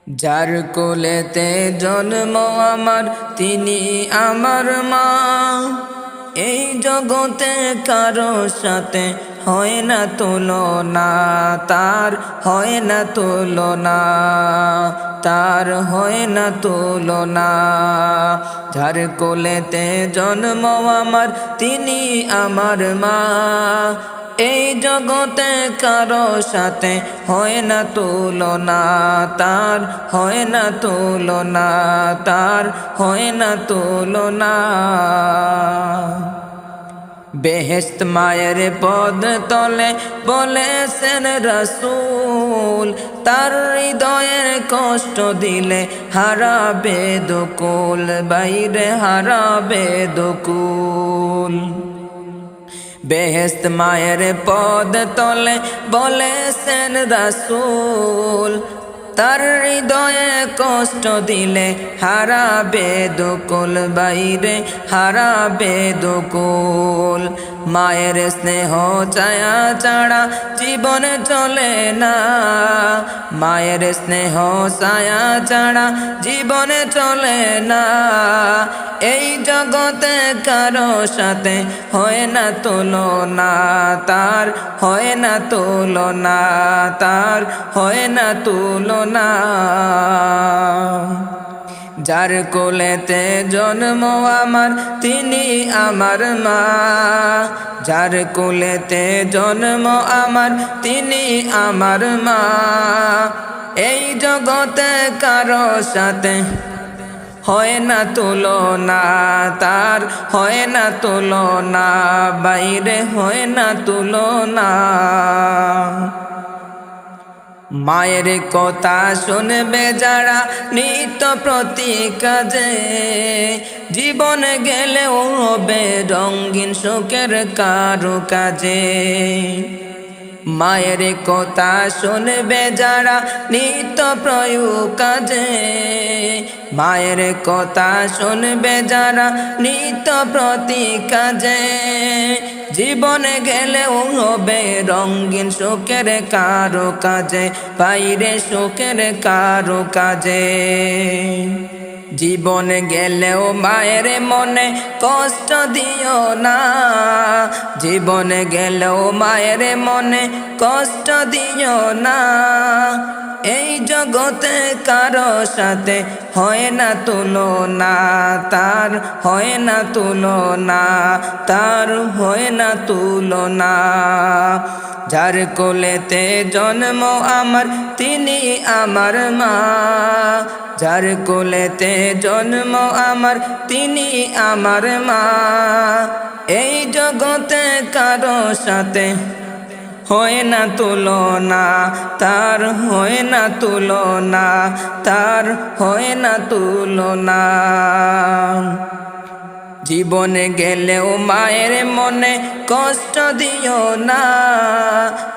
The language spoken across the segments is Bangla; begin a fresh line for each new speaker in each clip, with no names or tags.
যার কোলেতে জন্ম আমার তিনি আমার মা। এই জগতে কারো সাথে হয় না তুলনা, তার হয় না তুলনা, তার হয় না তুলনা। যার কোলেতে জন্ম আমার তিনি আমার মা। এই জগতে কারো সাথে হয় না তুলনা, তার হয় না তুলনা, তার হয় না তুলনা। বেহেশত মায়ের পদ তলে বলেছেন রাসূল, তার হৃদয়ের কষ্ট দিলে হারাবে দুকুল, বাইরে হারাবে দুকুল। বেহেশত মায়ের পদ তলে বলেছেন রাসূল, তার হৃদয়ে কষ্ট দিলে হারাবে দুকুল, বাইরে হারাবে দুকুল। মায়ের স্নেহ ছায়া ছাড়া জীবন চলে না, মায়ের স্নেহ ছায়া ছাড়া জীবন চলে না। এই জগতে কারো সাথে হয় না তুলনা, তার হয় না তুলনা, তার হয় না তুলনা। যার কোলেতে জন্ম আমার তিনি আমার মা। যার কোলেতে জন্ম আমার তিনি আমার মা। এই জগতে কারো সাথে হয় না তুলনা, তার হয় না তুলনা, বাইরে হয় না তুলনা। মায়ের কথা শুনবে যারা নিত্য প্রতি কাজে, জীবন গেলেও হবে রঙিন সুখের কারুকাজে। মায়ের কথা শুনবে যারা নিত্য প্রয়োগে, মায়ের কথা শুনবে যারা নিত্য প্রতি কাজে, জীবনে গেলেও হবে রঙিন সুখের কারুকাজে, বাইরে সুখের কারুকাজে। জীবন গেলেও মায়ের মনে কষ্ট দিও না, জীবন গেলেও মায়ের মনে কষ্ট দিও না। এই জগতে কারো সাথে হয় না তুলনা, তার হয় না তুলনা, তার হয় না তুলনা। যার কোলেতে জন্ম আমার তিনি আমার মা। যার কোলেতে জন্ম আমার তিনি আমার মা। এই জগতে কারো সাথে হয় না তুলনা, তার হয় না তুলনা, তার হয় না তুলনা। জীবনে গেলেও মায়ের মনে কষ্ট দিও না,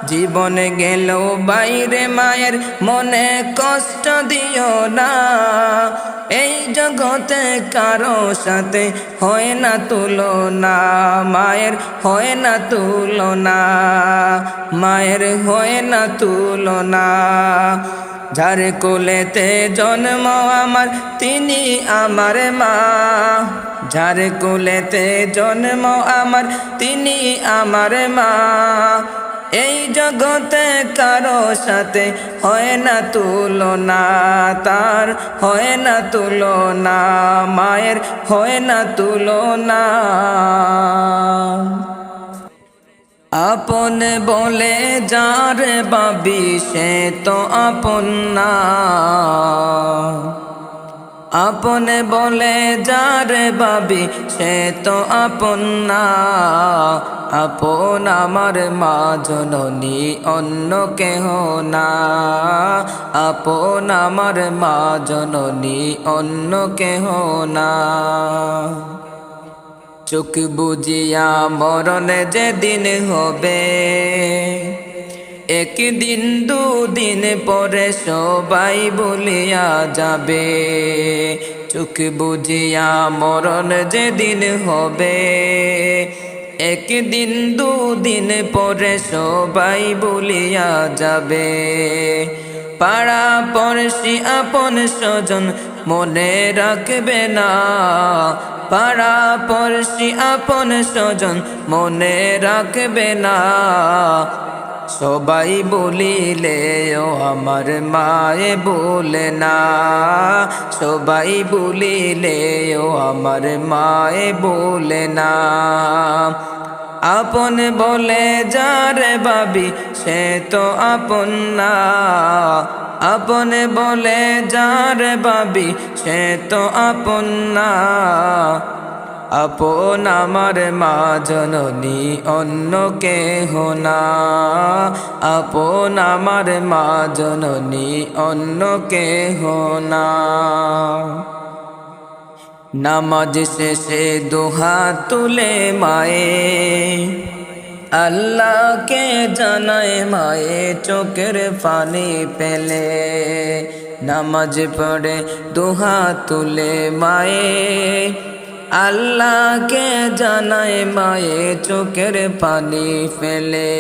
জীবনে গেলেও বাইরে মায়ের মনে কষ্ট দিও না। এই জগতে কারো সাথে হয় না তুলনা, মায়ের হয় না তুলনা, মায়ের হয় না তুলনা। যার কোলেতে জন্ম আমার তিনি আমার মা। যার কোলেতে জন্ম আমার তিনি আমার মা। এই জগতে কারো সাথে হয় না তুলনা, তার হয় না তুলনা, মায়ের হয় না তুলনা। আপন বলে যার ভাবি সে তো আপন না, আপন বলে যার ভাবি সে তো আপন না। আপন আমার মা জননী অন্য কেহ না, আপন আমার মা জননী অন্য কেহ না। চোখ বুজিয়া মরণ যেদিন হবে, একদিন দুদিন পরে সবাই বলিয়া যাবে। চোখ বুজিয়া মরণ যেদিন হবে, একদিন দুদিন পরে সবাই বলিয়া যাবে। পাড়া পড়শি আপন স্বজন মনে রাখবে না, পাড়া পড়শি আপন স্বজন মনে রাখবে না। সবাই বলিলে ও আমার মায়ে বলে না, সবাই বলিলে ও আমার মায়ে বলে না। আপন বলে যারে ভাবি সে তো আপন না, আপন বলে যারে ভাবি সে তো আপন না। আপন আমার মা জননী অন্য কেহ না, আপন আমার মা জননী অন্য কেহ না। নামাজ শেষে দুহাত তুলে মায়ে আল্লাহকে জানায় মায়ে চোখের পানি পেলে। নামাজ পড়ে দুহাত তুলে মায়ে আল্লাহকে জানায় মায়ে চোখের পানি ফেলে।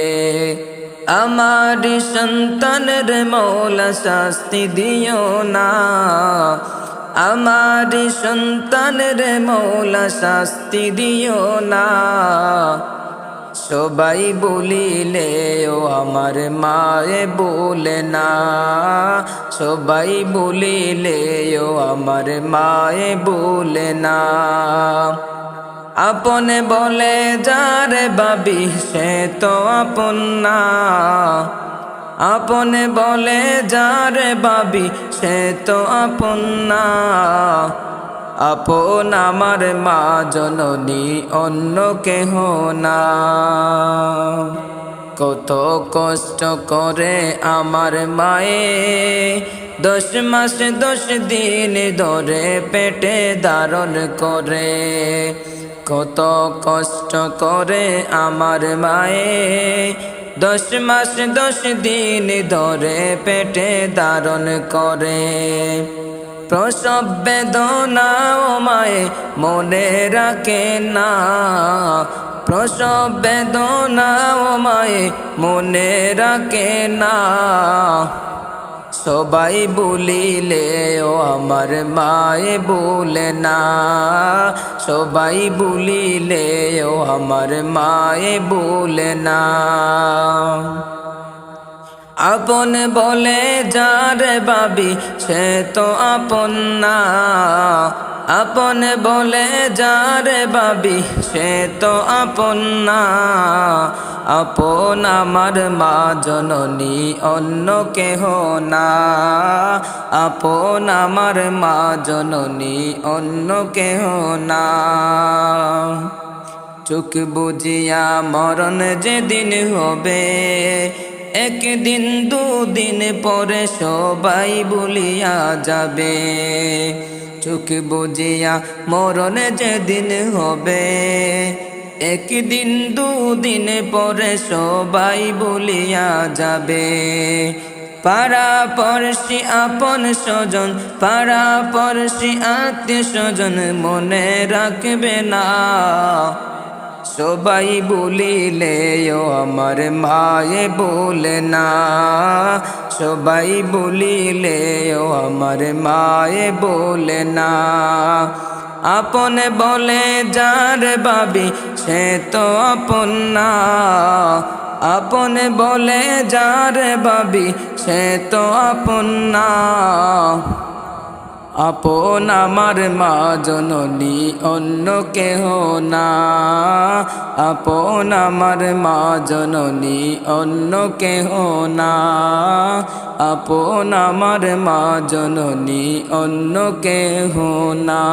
আমার সন্তানের মৌলা শাস্তি দিও না, আমার সন্তানের মৌলা শাস্তি দিও না। সবাই বলিলে ও আমার মায়ে বলে না, সবাই বলিলে ও আমার মায়ে বলে না। আপন বলে যারে ভাবি সে তো আপন না, আপন বলে যারে ভাবি সে তো আপন না। আপন আমার মা জননী অন্য কেহ না। কত কষ্ট করে আমার মায়ে 10 মাস 10 দিন ধরে পেটে ধারণ করে, কত কষ্ট করে আমার মায়ে 10 মাস 10 দিন ধরে পেটে ধারণ করে। প্রসব বেদনা ও মায়ে মনে রাখে না, প্রসব বেদনা ও মায়ে মনে রাখে না। সবাই বলিলে ও আমার মায়ে বলে না, সবাই বলিলে ও আমার মায়ে বলে না। আপন বলে যারে ভাবি সে তো আপন না, আপন বলে যারে ভাবি সে তো আপন না। আপন আমার মা জননী অন্য কেহ না, আপন আমার মা জননী অন্য কেহ না। চোখ বুজিয়া মরণ যেদিন হবে, একদিন দুদিন পরে সবাই বলিয়া যাবে। চোখ বুজিয়া মরণ যেদিন হবে, একদিন দুদিন পরে সবাই বলিয়া যাবে। পাড়া পড়শি আপন স্বজন, পাড়া পড়শি আত্মীয় স্বজন মনে রাখবে না। সবাই বলিলে ও আমার মায়ে বলে না, সবাই বলিলে ও আমার মায়ে বলে না। আপন বলে যার ভাবি সে তো আপন না, আপন বলে যার ভাবি সে তো আপন না। আপন আমার মা জননী অন্য কেহ না, আপন আমার মা জননী অন্য কেহ না, আপন আমার মা জননী অন্য কেহ না।